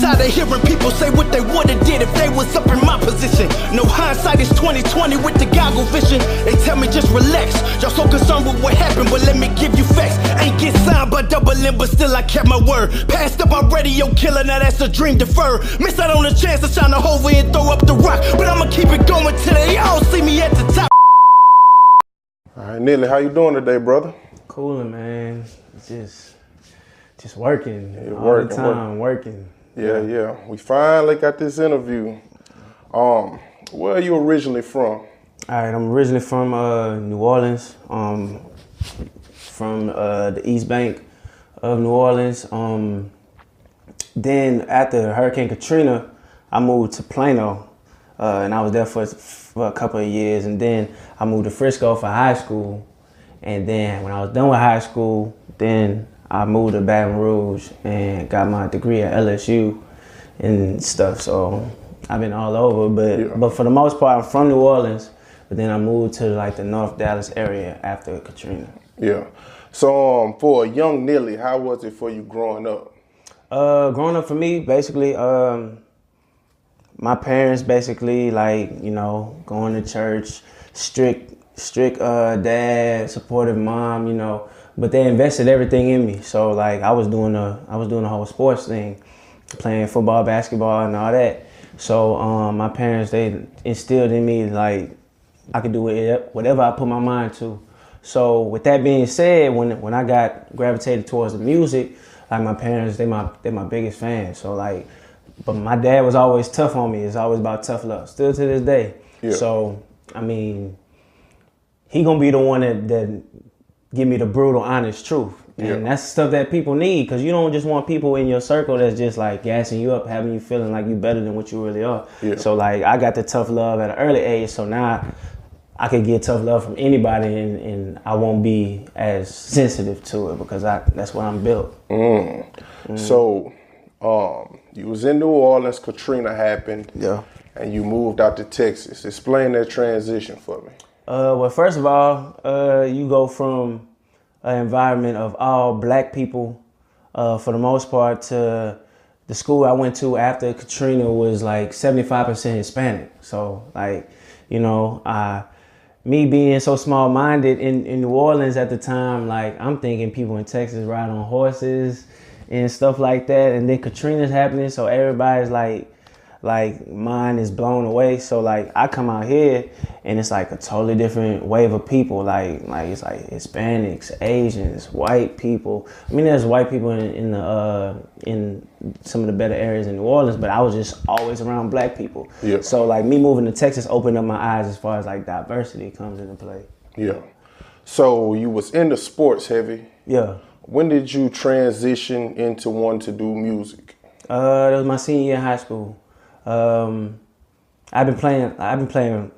tired of hearing people say what they would've did if they was up in my position. No hindsight is 2020 with the goggle vision. They tell me just relax. Y'all so concerned with what happened, but let me give you facts. Ain't get signed by Double M, but still I kept my word. Passed up my radio killer, now that's a dream deferred. Missed out on the chance to shine a hover and throw up the rock, but I'ma keep it going till they all see me at the top. All right, Nilly, how you doing today, brother? Cooling, man. Just working. Yeah, all the time, working. Yeah. We finally got this interview. Where are you originally from? All right, I'm originally from New Orleans, from the East Bank of New Orleans. Then after Hurricane Katrina, I moved to Plano, and I was there for a couple of years. And then I moved to Frisco for high school. And then when I was done with high school, then I moved to Baton Rouge and got my degree at LSU and stuff. So I've been all over, but for the most part, I'm from New Orleans. But then I moved to like the North Dallas area after Katrina. Yeah. So for a young Nilly, how was it for you growing up? Growing up for me, basically, my parents basically going to church, strict dad, supportive mom, but they invested everything in me. So like I was doing the whole sports thing, playing football, basketball, and all that. So my parents, they instilled in me like I could do whatever I put my mind to. So with that being said, when I got gravitated towards the music, like my parents, they're my biggest fans. So like, but my dad was always tough on me. It's always about tough love, still to this day. Yeah. So I mean, he gonna be the one that give me the brutal, honest truth. And that's the stuff that people need, because you don't just want people in your circle that's just like gassing you up, having you feeling like you better than what you really are. Yeah. So like I got the tough love at an early age, so now I could get tough love from anybody, and I won't be as sensitive to it because that's what I'm built. So you was in New Orleans, Katrina happened, and you moved out to Texas. Explain that transition for me. Well, first of all, you go from an environment of all black people, for the most part, to the school I went to after Katrina was like 75% Hispanic. So like, me being so small-minded in New Orleans at the time, like I'm thinking people in Texas ride on horses and stuff like that. And then Katrina's happening, so everybody's like mine is blown away. So like I come out here and it's like a totally different wave of people. Like it's like Hispanics, Asians, white people. I mean, there's white people in some of the better areas in New Orleans, but I was just always around black people. Yeah. So like me moving to Texas opened up my eyes as far as like diversity comes into play. Yeah. So you was into sports heavy. Yeah. When did you transition into wanting to do music? That was my senior year in high school. I've been playing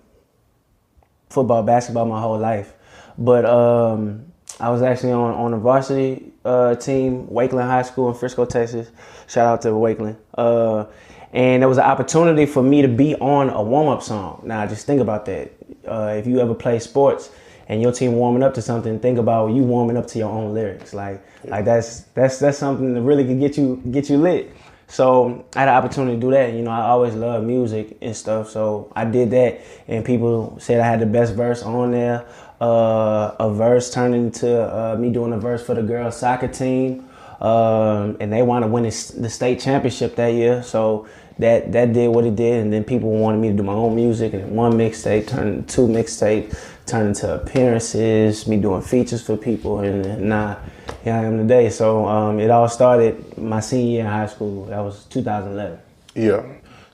football, basketball my whole life, but I was actually on a varsity team, Wakeland High School in Frisco, Texas. Shout out to Wakeland. And there was an opportunity for me to be on a warm-up song. Now, just think about that. If you ever play sports and your team warming up to something, think about you warming up to your own lyrics. Like that's something that really could get you lit. So I had an opportunity to do that. I always loved music and stuff. So I did that, and people said I had the best verse on there. A verse turned into me doing a verse for the girls soccer team, and they wanted to win the state championship that year. So that did what it did, and then people wanted me to do my own music, and one mixtape turned into two mixtapes, turned into appearances, me doing features for people, and now here I am today. So it all started my senior year in high school. That was 2011. Yeah.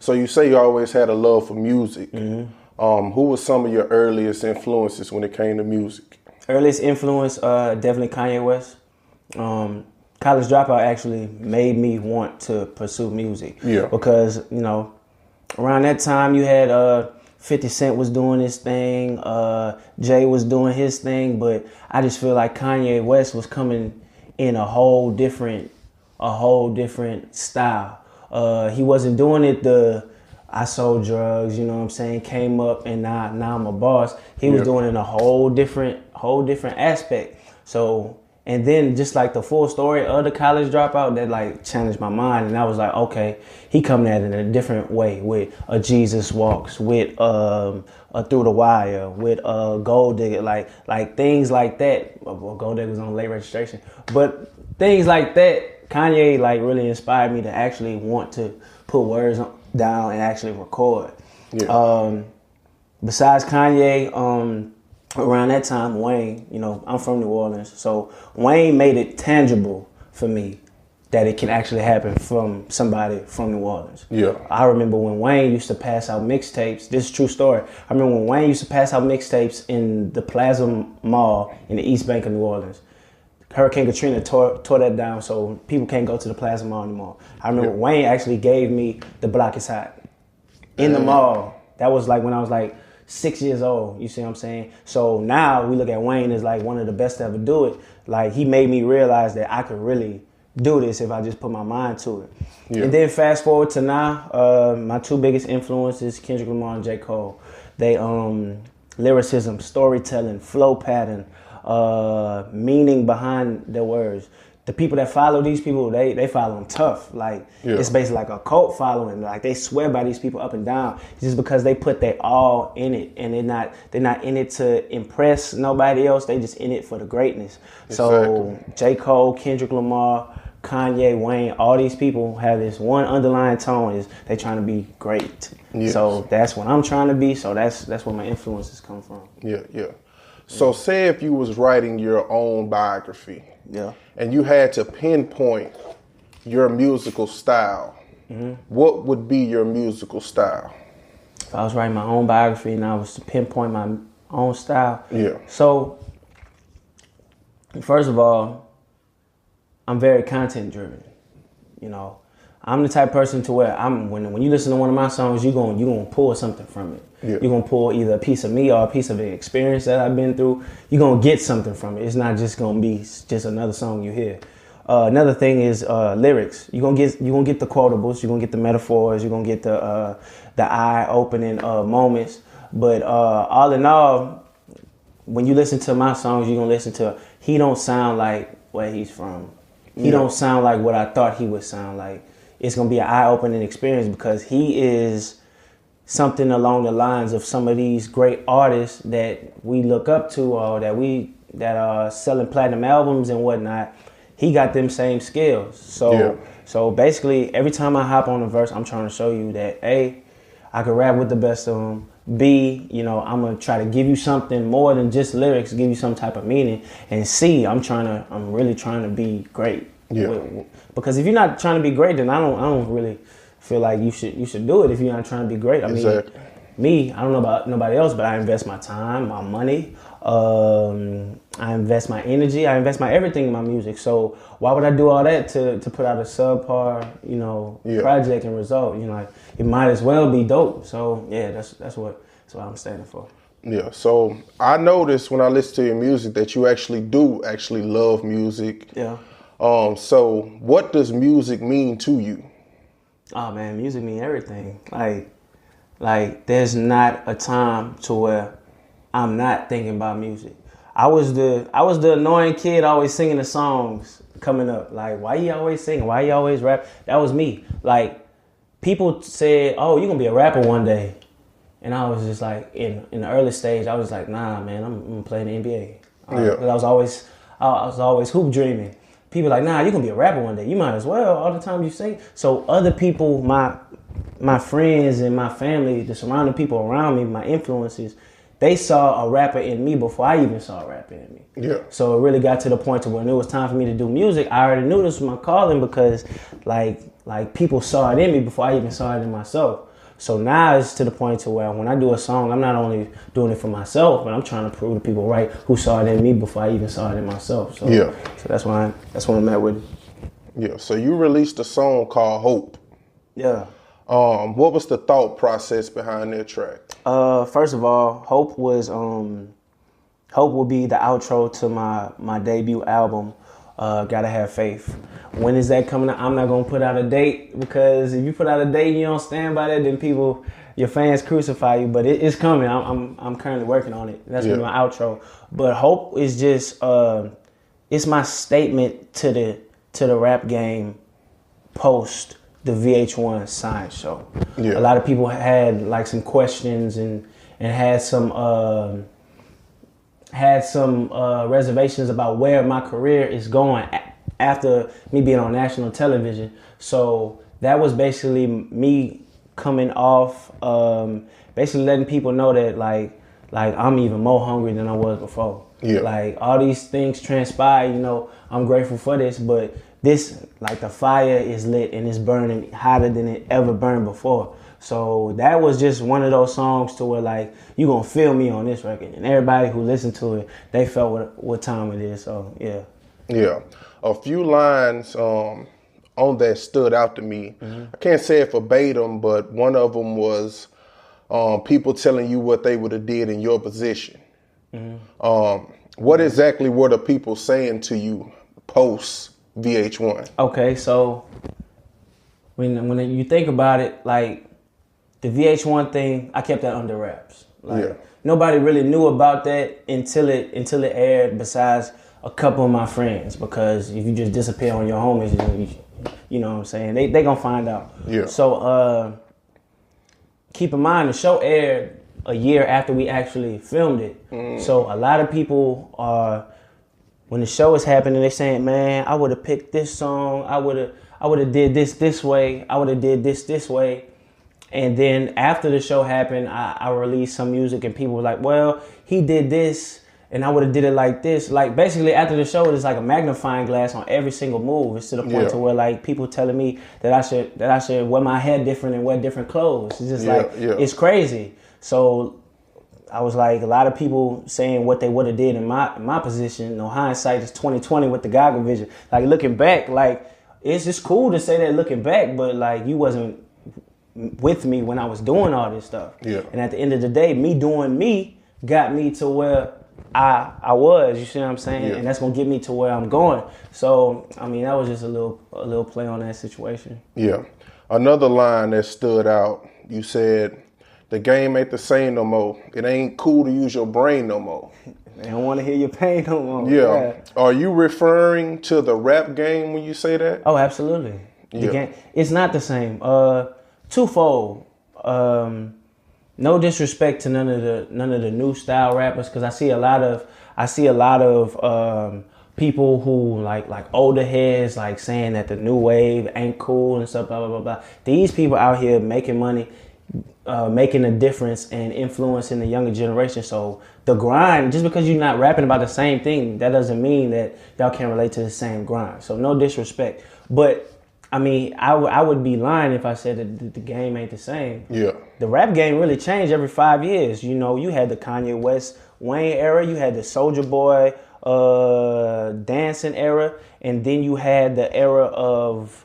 So you say you always had a love for music. Mm-hmm. Who was some of your earliest influences when it came to music? Earliest influence, definitely Kanye West. College Dropout actually made me want to pursue music. Yeah. Because, around that time you had 50 Cent was doing his thing, Jay was doing his thing, but I just feel like Kanye West was coming in a whole different style. He wasn't doing it I sold drugs, came up and now I'm a boss. He was doing it in a whole different aspect. So And then just like the full story of the college dropout, that like challenged my mind. And I was like, okay, he coming at it in a different way with a Jesus Walks, with a Through the Wire, with a Gold Digger, like things like that. Well, Gold Digger was on late registration. But things like that, Kanye like really inspired me to actually want to put words down and actually record. Yeah. Besides Kanye, around that time, Wayne, you know, I'm from New Orleans, so Wayne made it tangible for me that it can actually happen from somebody from New Orleans. Yeah. I remember when Wayne used to pass out mixtapes. This is a true story. I remember when Wayne used to pass out mixtapes in the Plaza Mall in the East Bank of New Orleans. Hurricane Katrina tore that down, so people can't go to the Plaza Mall anymore. I remember Wayne actually gave me The Block Is Hot in the mall. That was like when I was like 6 years old, you see what I'm saying? So now we look at Wayne as like one of the best to ever do it. Like he made me realize that I could really do this if I just put my mind to it. Yeah. And then fast forward to now, my two biggest influences, Kendrick Lamar and J. Cole. They lyricism, storytelling, flow pattern, meaning behind their words. The people that follow these people, they follow them tough. Like it's basically like a cult following. Like they swear by these people up and down just because they put their all in it, and they're not in it to impress nobody else. They just in it for the greatness. Exactly. So J. Cole, Kendrick Lamar, Kanye, Wayne, all these people have this one underlying tone: is they trying to be great. Yes. So that's what I'm trying to be. So that's where my influences come from. Yeah. So say if you was writing your own biography. Yeah. And you had to pinpoint your musical style. Mm-hmm. What would be your musical style? If I was writing my own biography and I was to pinpoint my own style. Yeah. So, first of all, I'm very content driven. You know, I'm the type of person to where when you listen to one of my songs, you're gonna pull something from it. Yeah. You're gonna pull either a piece of me or a piece of the experience that I've been through. You're gonna get something from it. It's not just gonna be just another song you hear. Another thing is lyrics. You're gonna get the quotables. You're gonna get the metaphors. You're gonna get the eye-opening moments. But all in all, when you listen to my songs, you're gonna listen to. He don't sound like where he's from. He don't sound like what I thought he would sound like. It's gonna be an eye-opening experience because he is something along the lines of some of these great artists that we look up to or that are selling platinum albums and whatnot. He got them same skills. So basically every time I hop on a verse, I'm trying to show you that A, I can rap with the best of them. B, you know, I'm gonna try to give you something more than just lyrics, give you some type of meaning. And C, I'm really trying to be great. Yeah. Because if you're not trying to be great, then I don't really feel like you should do it if you're not trying to be great. I mean, I don't know about nobody else, but I invest my time, my money, I invest my energy, I invest my everything in my music. So why would I do all that to put out a subpar, project and result? You know, like, it might as well be dope. So yeah, that's what I'm standing for. Yeah. So I noticed when I listen to your music that you actually love music. Yeah. So what does music mean to you? Oh man, music mean everything. Like there's not a time to where I'm not thinking about music. I was the annoying kid always singing the songs coming up. Like, why you always singing? Why you always rap? That was me. Like, people said, "Oh, you're gonna be a rapper one day," and I was just like, in the early stage, I was like, "Nah, man, I'm gonna play in the NBA." Because I was always hoop dreaming. People like, "Nah, you're gonna be a rapper one day. You might as well. All the time you sing." So other people, my friends and my family, the surrounding people around me, my influences, they saw a rapper in me before I even saw a rapper in me. Yeah. So it really got to the point to when it was time for me to do music, I already knew this was my calling because like people saw it in me before I even saw it in myself. So now it's to the point to where when I do a song, I'm not only doing it for myself, but I'm trying to prove to people right who saw it in me before I even saw it in myself. So So that's why I'm at with it. Yeah. So you released a song called Hope. Yeah. What was the thought process behind that track? First of all, Hope will be the outro to my debut album, Gotta Have Faith. When is that coming out? I'm not gonna put out a date because if you put out a date and you don't stand by that, then your fans crucify you. But it's coming. I'm currently working on it. That's gonna be my outro. But Hope is just it's my statement to the rap game post the VH1 science show. Yeah. A lot of people had like some questions and had some reservations about where my career is going after me being on national television. So that was basically me coming off, basically letting people know that like I'm even more hungry than I was before. Yeah. Like all these things transpire, you know, I'm grateful for this, but this, like the fire is lit and it's burning hotter than it ever burned before. So that was just one of those songs to where like, you gonna feel me on this record. And everybody who listened to it, they felt what time it is, so yeah. Yeah. A few lines on that stood out to me. Mm-hmm. I can't say it verbatim, but one of them was people telling you what they would have did in your position. Mm-hmm. What exactly were the people saying to you post VH1? Okay, so when you think about it, like the VH1 thing, I kept that under wraps. Like nobody really knew about that until it aired, besides a couple of my friends, because if you just disappear on your homies, you know what I'm saying, they gonna find out. Yeah. So keep in mind the show aired a year after we actually filmed it. So a lot of people are, when the show is happening, they're saying, man, I would have picked this song, I would have did this way, I would have did this way. And then after the show happened, I released some music and people were like, well, he did this and I would have did it like this. Like basically after the show, it's like a magnifying glass on every single move. It's to the point to where like people telling me that I should wear my hair different and wear different clothes. It's just it's crazy. So I was like, a lot of people saying what they would have did in my position. You know, hindsight is 20/20 with the goggle vision. Like looking back, like it's just cool to say that looking back, but like you wasn't with me when I was doing all this stuff. Yeah. And at the end of the day, me doing me got me to where I was, you see what I'm saying? Yeah. And that's gonna get me to where I'm going. So I mean, that was just a little play on that situation. Yeah. Another line that stood out, you said, the game ain't the same no more. It ain't cool to use your brain no more. They don't want to hear your pain no more. Yeah. Are you referring to the rap game when you say that? Oh, absolutely. The game, it's not the same. Twofold. No disrespect to none of the new style rappers, because I see a lot of people who like older heads like saying that the new wave ain't cool and stuff, blah blah blah blah. These people out here making money, making a difference and influencing the younger generation. So the grind, just because you're not rapping about the same thing, that doesn't mean that y'all can't relate to the same grind. So no disrespect, but I mean, I would be lying if I said that the game ain't the same. Yeah. The rap game really changed every 5 years. You know, you had the Kanye West, Wayne era, you had the Soulja Boy, dancing era, and then you had the era of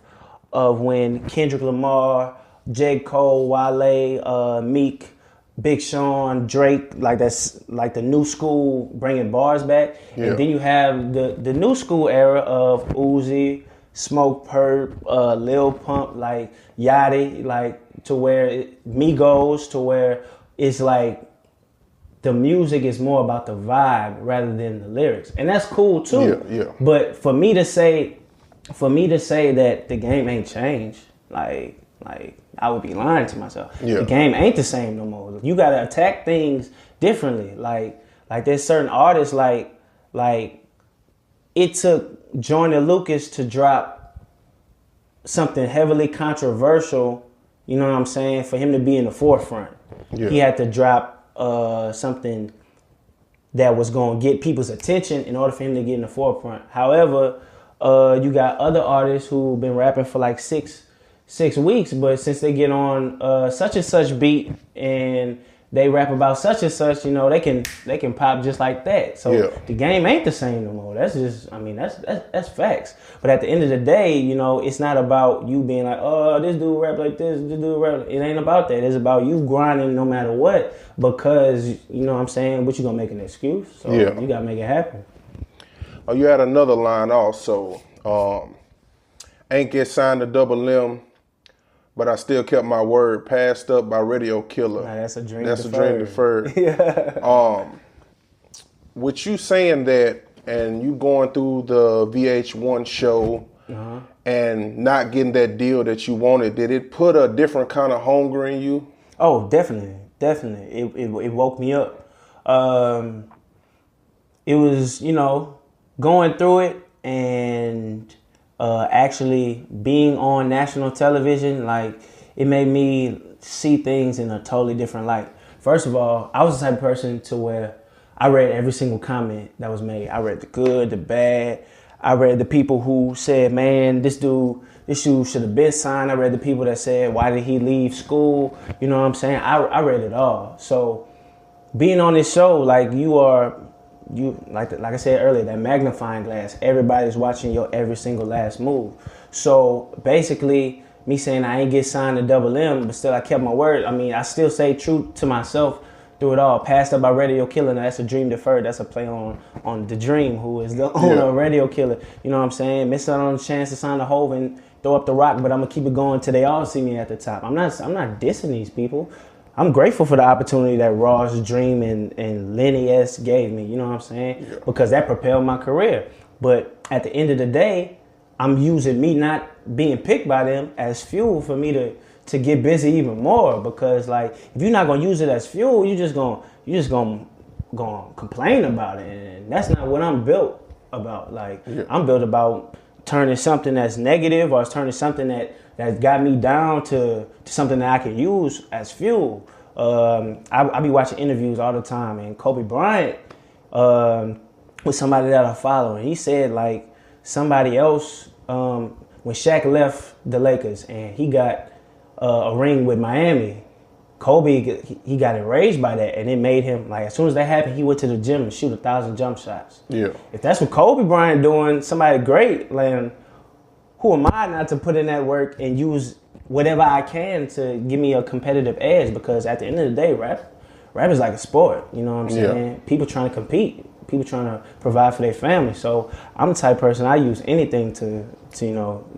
when Kendrick Lamar, J. Cole, Wale, Meek, Big Sean, Drake, like that's like the new school bringing bars back. Yeah. And then you have the new school era of Uzi, Smoke Perp, Lil Pump, like Yachty, like to where Migos, to where it's like the music is more about the vibe rather than the lyrics, and that's cool too. Yeah. But for me to say that the game ain't changed, like I would be lying to myself. Yeah. The game ain't the same no more. You gotta attack things differently. Like there's certain artists like it took Joyner Lucas to drop something heavily controversial, you know what I'm saying, for him to be in the forefront. Yeah. He had to drop something that was going to get people's attention in order for him to get in the forefront. However, you got other artists who've been rapping for like six weeks, but since they get on such and such beat and they rap about such and such, you know, they can pop just like that. So the game ain't the same no more. That's just, I mean, that's facts. But at the end of the day, you know, it's not about you being like, oh, this dude rap like this dude rap. It ain't about that. It's about you grinding no matter what, because, you know what I'm saying, but you gonna make an excuse. So you gotta make it happen. Oh, you had another line also. Ain't get signed to Double M, but I still kept my word. Passed up by Radio Killer. Nah, that's a dream. That's deferred. A dream deferred. Yeah. With you saying that and you going through the VH1 show and not getting that deal that you wanted, did it put a different kind of hunger in you? Oh, definitely. It woke me up. It was, going through it and actually being on national television, like, it made me see things in a totally different light. First of all, I was the type of person to where I read every single comment that was made. I read the good, the bad. I read the people who said, man, this dude should have been signed. I read the people that said, why did he leave school? You know what I'm saying? I read it all. So being on this show, like, like I said earlier, that magnifying glass, everybody's watching your every single last move. So basically, me saying I ain't get signed to Double M, but still I kept my word. I mean, I still stay true to myself through it all. Passed Up by Radio Killer, that's a Dream Deferred. That's a play on The Dream, who is the owner of Radio Killer. You know what I'm saying? Missed out on the chance to sign the Hove and throw up the rock, but I'm gonna keep it going till they all see me at the top. I'm not dissing these people. I'm grateful for the opportunity that Ross, Dream, and Lenny S gave me. You know what I'm saying? Yeah. Because that propelled my career. But at the end of the day, I'm using me not being picked by them as fuel for me to get busy even more. Because, like, if you're not gonna use it as fuel, you're just gonna complain about it, and that's not what I'm built about. Like, I'm built about turning something that's negative or turning something that got me down to something that I can use as fuel. I be watching interviews all the time, and Kobe Bryant was somebody that I follow, and he said, like, somebody else, when Shaq left the Lakers and he got a ring with Miami, Kobe, he got enraged by that, and it made him, like, as soon as that happened, he went to the gym and shoot 1,000 jump shots. Yeah. If that's what Kobe Bryant doing, somebody great, like, who am I not to put in that work and use whatever I can to give me a competitive edge? Because at the end of the day, rap is like a sport. You know what I'm saying? Yeah. People trying to compete. People trying to provide for their family. So I'm the type of person, I use anything to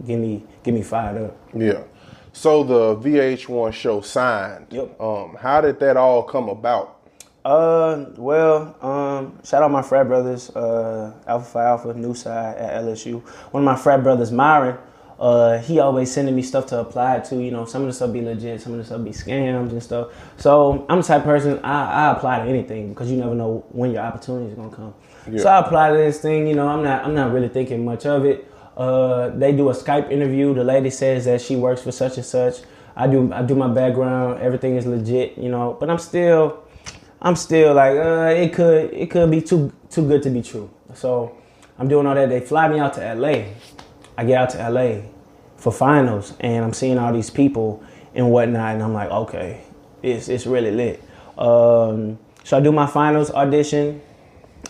get me fired up. Yeah. So the VH1 show Signed. Yep. How did that all come about? Shout out my frat brothers, Alpha Phi Alpha, New Side at LSU. One of my frat brothers, Myron, he always sending me stuff to apply to. You know, some of the stuff be legit, some of the stuff be scams and stuff. So I'm the type of person, I apply to anything because you never know when your opportunity is gonna come. Yeah. So I apply to this thing. You know, I'm not really thinking much of it. They do a Skype interview. The lady says that she works for such and such. I do my background. Everything is legit. You know, but I'm still like, it could be too good to be true. So I'm doing all that. They fly me out to LA. I get out to LA for finals, and I'm seeing all these people and whatnot, and I'm like, okay, it's really lit. So I do my finals audition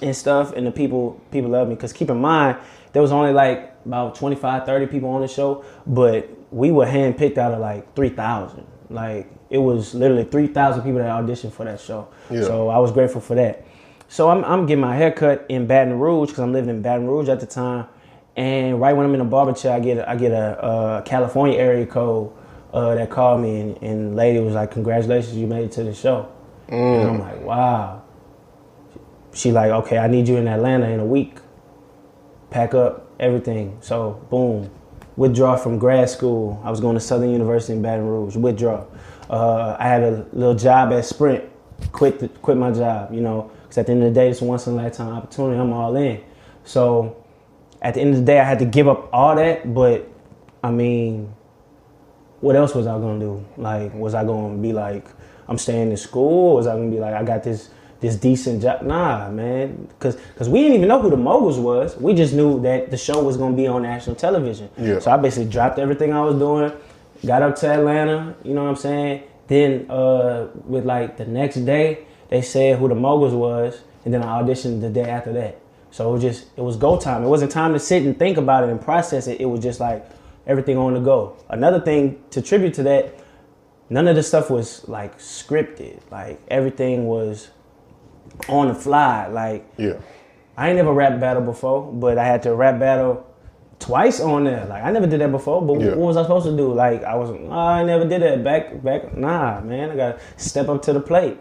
and stuff, and the people love me. Because keep in mind, there was only like about 25, 30 people on the show, but we were handpicked out of like 3,000. Like, it was literally 3,000 people that auditioned for that show. Yeah. So I was grateful for that. So I'm getting my hair cut in Baton Rouge because I'm living in Baton Rouge at the time. And right when I'm in the barber chair, I get a California area code that called me, and the lady was like, "Congratulations, you made it to the show." And I'm like, "Wow." She like, "Okay, I need you in Atlanta in a week. Pack up everything." So boom, withdraw from grad school. I was going to Southern University in Baton Rouge. Withdraw. I had a little job at Sprint. Quit my job, you know, because at the end of the day, it's a once in a lifetime opportunity. I'm all in. So at the end of the day, I had to give up all that. But I mean, what else was I gonna do? Like, was I gonna be like, I'm staying in school? Or was I gonna be like, I got this decent job? Nah, man, because we didn't even know who the Moguls was. We just knew that the show was gonna be on national television. Yeah. So I basically dropped everything I was doing, got up to Atlanta. You know what I'm saying? Then with like the next day, they said who the Moguls was, and then I auditioned the day after that. So it was go time. It wasn't time to sit and think about it and process it. It was just like everything on the go. Another thing to tribute to that, none of the stuff was like scripted. Like, everything was on the fly. Like, yeah, I ain't never rap battle before, but I had to rap battle twice on there. Like, I never did that before, but what was I supposed to do? Like, I never did that back. Nah, man, I gotta step up to the plate.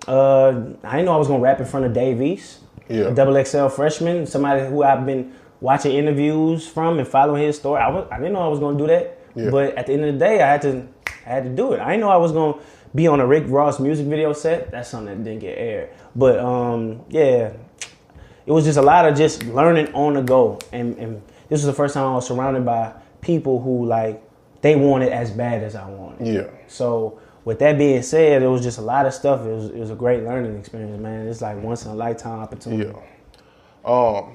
I didn't know I was gonna rap in front of Dave East. Yeah. A double XL freshman, somebody who I've been watching interviews from and following his story. I didn't know I was gonna do that, but at the end of the day, I had to do it. I didn't know I was gonna be on a Rick Ross music video set. That's something that didn't get aired. But yeah, it was just a lot of just learning on the go. And this was the first time I was surrounded by people who like they want it as bad as I want it. Yeah. So with that being said, it was just a lot of stuff. It was a great learning experience, man. It's like once in a lifetime opportunity. Yeah.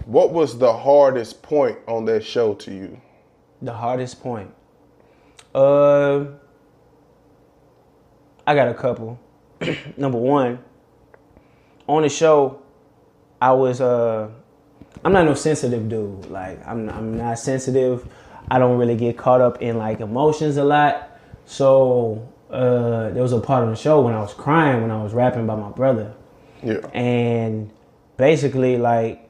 What was the hardest point on that show to you? The hardest point. I got a couple. Number one, on the show, I was I'm not no sensitive dude. Like I'm not sensitive. I don't really get caught up in like emotions a lot. So there was a part of the show when I was crying when I was rapping about my brother. Yeah. And basically like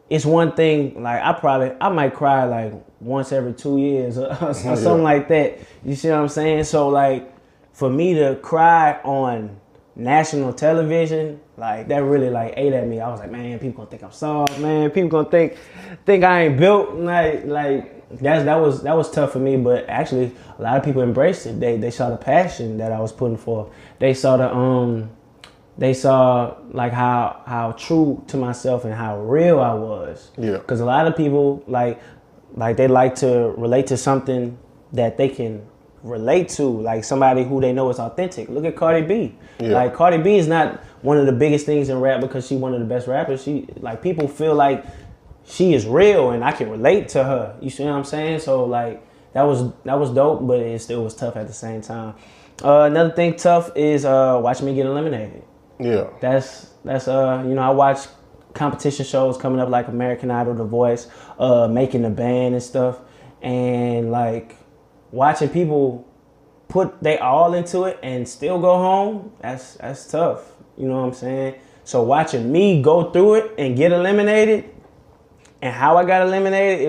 it's one thing like I might cry like once every 2 years or something like that. You see what I'm saying? So like for me to cry on national television, like that really like ate at me. I was like, man, people gonna think I'm soft, man. People gonna think I ain't built. Like that was tough for me, but actually a lot of people embraced it. They saw the passion that I was putting forth. They saw like how true to myself and how real I was. Yeah. Because a lot of people like they like to relate to something that they can relate to, like somebody who they know is authentic. Look at Cardi B. Yeah. Like Cardi B is not one of the biggest things in rap because she's one of the best rappers. She like people feel like she is real and I can relate to her. You see what I'm saying? So like that was dope, but it still was tough at the same time. Another thing tough is watching me get eliminated. Yeah. That's I watch competition shows coming up like American Idol, The Voice, Making the Band and stuff, and like watching people put they all into it and still go home, that's tough. You know what I'm saying? So watching me go through it and get eliminated and how I got eliminated,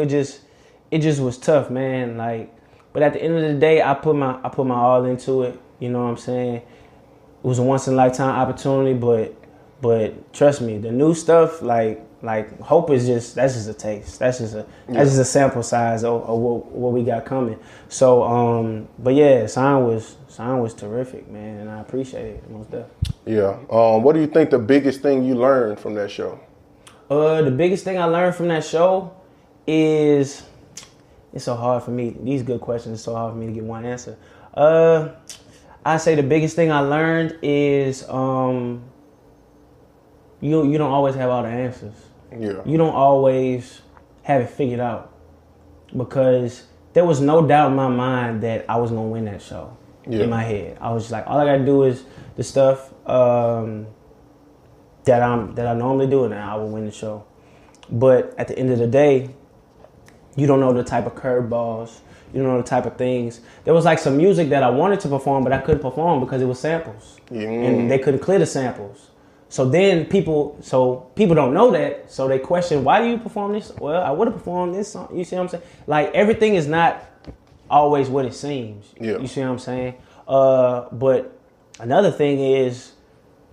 it just was tough, man. Like, but at the end of the day, I put my all into it. You know what I'm saying? It was a once in a lifetime opportunity, but trust me, the new stuff like Hope that's just a taste. That's just a sample size of what we got coming. So but yeah, Sign was terrific, man, and I appreciate it most definitely. Yeah. What do you think the biggest thing you learned from that show? The biggest thing I learned from that show is it's so hard for me. These good questions, it's so hard for me to get one answer. I say the biggest thing I learned is you don't always have all the answers. Yeah. You don't always have it figured out, because there was no doubt in my mind that I was gonna win that show. In my head, I was just like, all I gotta do is the stuff that I normally do, and I will win the show. But at the end of the day, you don't know the type of curveballs. You don't know the type of things. There was like some music that I wanted to perform, but I couldn't perform because it was samples, and they couldn't clear the samples. So then people don't know that, so they question, why do you perform this? Well, I would have performed this song. You see what I'm saying? Like, everything is not always what it seems. Yeah. You see what I'm saying? But another thing is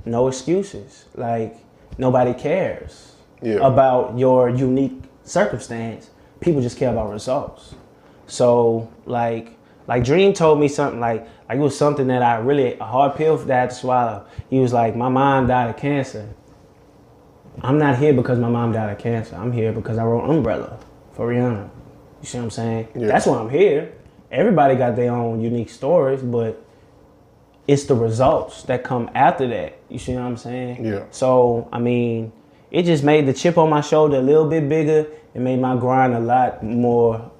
no excuses. Like, nobody cares about your unique circumstance. People just care about results. So like Dream told me something like it was something that a hard pill that I had to swallow. He was like, my mom died of cancer. I'm not here because my mom died of cancer. I'm here because I wrote Umbrella for Rihanna. You see what I'm saying? Yeah. That's why I'm here. Everybody got their own unique stories, but it's the results that come after that. You see what I'm saying? Yeah. So, I mean, it just made the chip on my shoulder a little bit bigger. It made my grind a lot more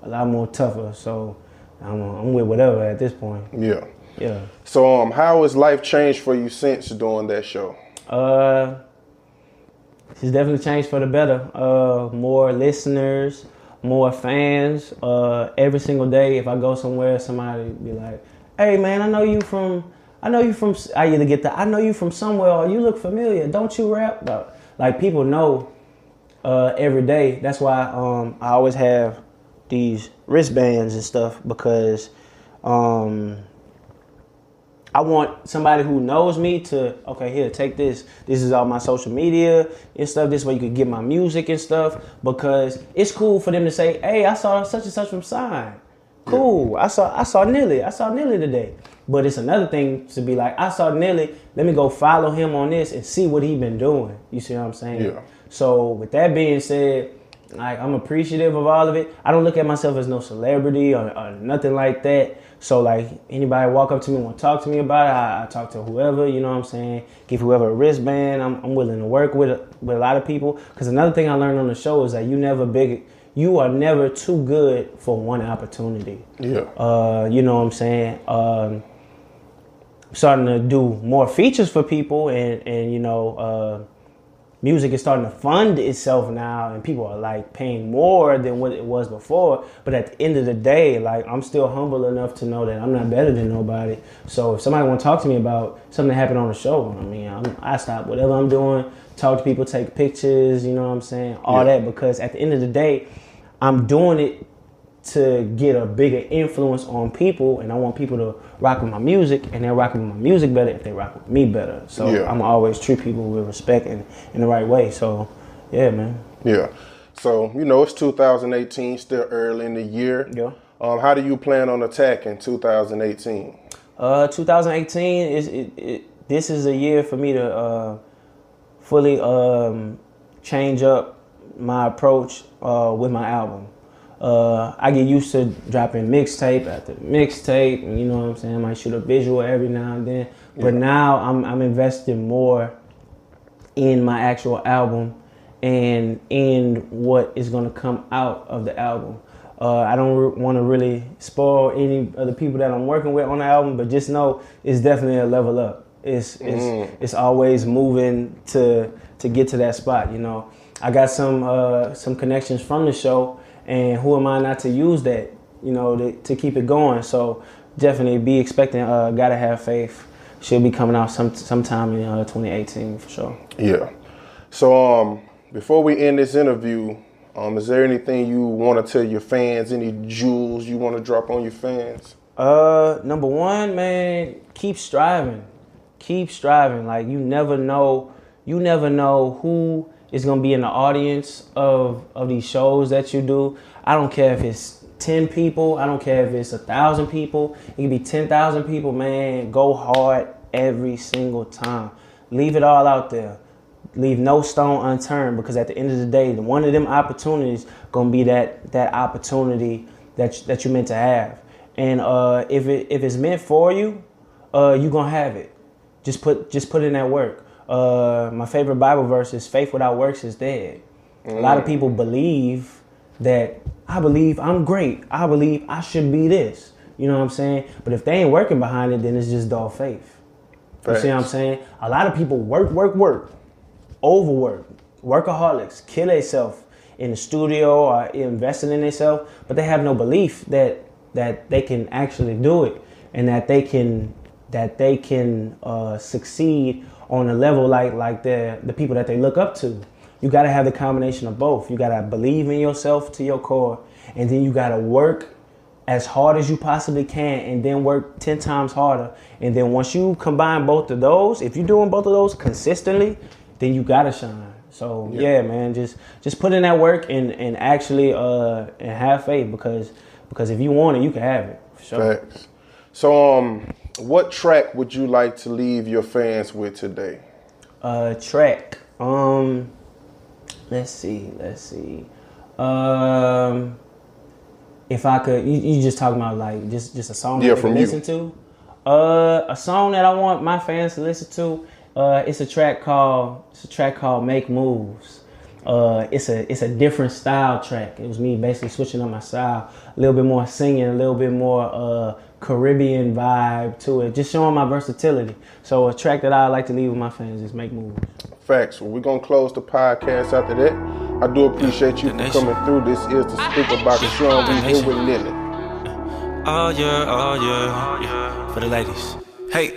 tougher. So I'm with whatever at this point. Yeah. Yeah. So how has life changed for you since doing that show? It's definitely changed for the better. More listeners, more fans. Every single day, if I go somewhere, somebody be like, "Hey man, I know you from." I either get I know you from somewhere, or you look familiar. Don't you rap? Like, people know every day. That's why I always have these wristbands and stuff, because I want somebody who knows me to, okay, here, take this. This is all my social media and stuff. This way you can get my music and stuff. Because it's cool for them to say, hey, I saw such and such from Sign. Cool. Yeah. I saw Nilly. I saw Nilly today. But it's another thing to be like, I saw Nilly. Let me go follow him on this and see what he been doing. You see what I'm saying? Yeah. So with that being said, like, I'm appreciative of all of it. I don't look at myself as no celebrity or nothing like that. So, like, anybody walk up to me and want to talk to me about it, I talk to whoever, you know what I'm saying? Give whoever a wristband. I'm willing to work with a lot of people. Because another thing I learned on the show is that you are never too good for one opportunity. Yeah. You know what I'm saying? I'm starting to do more features for people and you know, music is starting to fund itself now, and people are like paying more than what it was before. But at the end of the day, like, I'm still humble enough to know that I'm not better than nobody. So if somebody want to talk to me about something that happened on the show, I mean, I stop whatever I'm doing, talk to people, take pictures, you know what I'm saying, all that, because at the end of the day, I'm doing it to get a bigger influence on people, and I want people to rock with my music, and they're rocking with my music better if they rock with me better. So I'm always treat people with respect and in the right way. So yeah, man. Yeah. So, you know, it's 2018, still early in the year. Yeah. How do you plan on attacking 2018? 2018 this is a year for me to fully change up my approach with my album. I get used to dropping mixtape after mixtape, and you know what I'm saying, I might shoot a visual every now and then. But now I'm investing more in my actual album and in what is gonna come out of the album. I don't want to really spoil any of the people that I'm working with on the album, but just know it's definitely a level up. It's always moving to get to that spot. You know, I got some connections from the show. And who am I not to use that, you know, to keep it going? So definitely be expecting Gotta Have Faith. She'll be coming out sometime in 2018 for sure. Yeah. So before we end this interview, is there anything you want to tell your fans, any jewels you want to drop on your fans? Number one, man, keep striving. Keep striving. Like, you never know who is going to be in the audience of these shows that you do. I don't care if it's 10 people. I don't care if it's 1,000 people. It can be 10,000 people, man. Go hard every single time. Leave it all out there. Leave no stone unturned, because at the end of the day, one of them opportunities going to be that opportunity that you meant to have. And if it's meant for you, you're going to have it. Just put in that work. My favorite Bible verse is, faith without works is dead. A lot of people believe that, I believe I'm great. I believe I should be this. You know what I'm saying? But if they ain't working behind it, then it's just dull faith. You see what I'm saying? A lot of people work, overwork, workaholics, kill themselves in the studio or investing in themselves, but they have no belief that they can actually do it, and that they can succeed on a level like the people that they look up to. You gotta have the combination of both. You gotta believe in yourself to your core, and then you gotta work as hard as you possibly can, and then work 10 times harder. And then once you combine both of those, if you're doing both of those consistently, then you gotta shine. So yeah, man, just put in that work and actually and have faith, because if you want it, you can have it. For sure. Facts. So what track would you like to leave your fans with today? Track. Let's see. If I could, you just talking about like just a song that they can listen to. A song that I want my fans to listen to. It's a track called "Make Moves." It's a different style track. It was me basically switching up my style, a little bit more singing, a little bit more Caribbean vibe to it, just showing my versatility. So a track that I like to leave with my fans is "Make Moves." Facts. Well, we're gonna close the podcast after that. I do appreciate you for coming through. This is the SpeakerBox show. We here with Nilly. Oh yeah, for the ladies. Hey,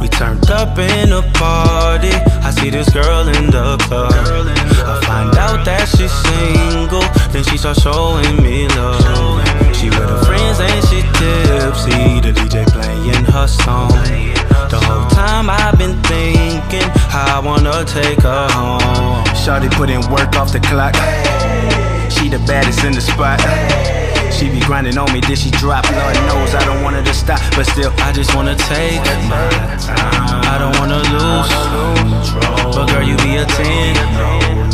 we turned up in a party. I see this girl in the club. I find out that she's single, then she starts showing me love. She with her friends and she tipsy. The DJ playing her song. The whole time I've been thinking how I wanna take her home. Shawty put in work off the clock. She the baddest in the spot. She be grinding on me, then she drop. Lord knows I don't want her to stop, but still I just wanna take my time. I don't wanna lose control, but girl, you be a 10.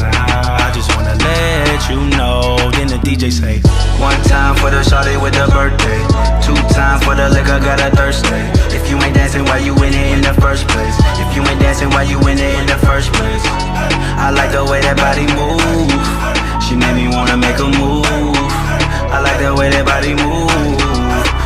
I just wanna let you know. Then the DJ say, one time for the shawty with the birthday, two times for the liquor, got her thirsty. If you ain't dancing, why you in it in the first place? If you ain't dancing, why you in it in the first place? I like the way that body move. She made me wanna make a move. I like the way that body move.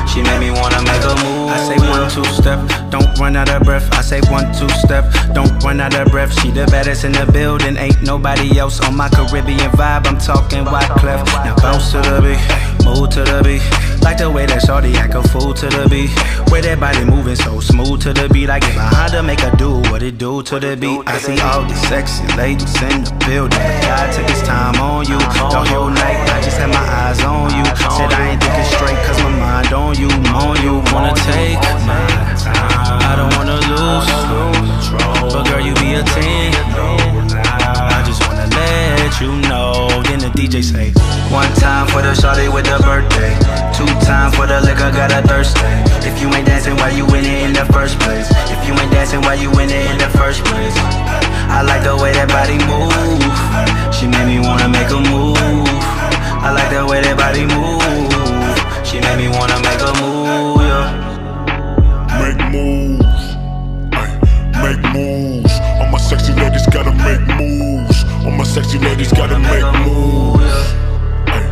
She made me wanna make a move. I say 1, 2 step, don't run out of breath. I say 1, 2 step, don't run out of breath. She the baddest in the building, ain't nobody else on my Caribbean vibe. I'm talking Wyclef. Now bounce to the beat, move to the beat. Like the way that shorty act a fool to the beat. Way that body moving so smooth to the beat. I get behind her, make her do what it do to the beat. I see all these sexy ladies in the building, but God took his time on you. The whole night I just had my eyes on you. Said I ain't thinking straight cause my mind on you. Wanna take my time. I don't wanna lose control, but girl, you be a 10. I just wanna let you know. Then the DJ say, one time for the shawty with the birthday, two times for the liquor, got her thirsty. If you ain't dancing, why you in it in the first place? If you ain't dancing, why you in it in the first place? I like the way that body move. She made me wanna make a move. I like the way that body move. She made me wanna make a move, yeah. Make moves, ay, make moves. All my sexy ladies gotta make moves. All my sexy ladies gotta make moves. Ay,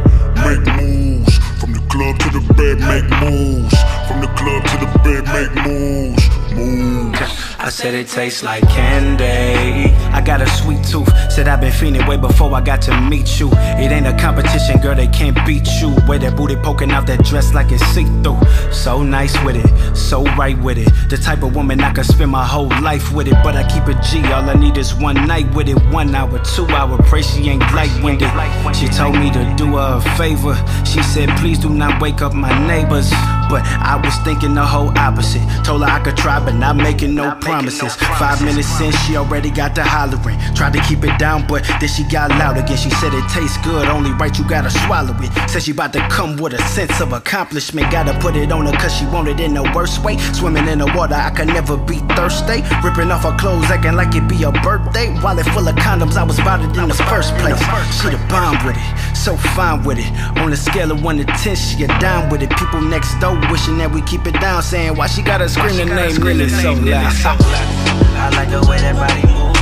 make moves. From the club to the bed, make moves. From the club to the bed, make moves. Moves. I said it tastes like candy. I got a sweet tooth. Said I've been fiending way before I got to meet you. It ain't a competition, girl, they can't beat you. Way that booty poking out that dress like it's see-through. So nice with it, so right with it. The type of woman I could spend my whole life with it. But I keep it G, all I need is one night with it. 1 hour, 2 hour, pray she ain't light-winded. She told me to do her a favor. She said please do not wake up my neighbors. But I was thinking the whole opposite. Told her I could try but not making no promises. 5 minutes in, she already got to hollering. Tried to keep it down, but then she got loud again. She said it tastes good, only right, you gotta swallow it. Said she about to come with a sense of accomplishment. Gotta put it on her cause she want it in the worst way. Swimming in the water, I could never be thirsty. Ripping off her clothes, acting like it be her birthday. Wallet full of condoms, I was about it in the first place. She the bomb with it, so fine with it. On a scale of 1 to 10, she a dime with it. People next door wishing that we keep it down, saying why she gotta scream the name Nilly so loud. I like the way that body moves.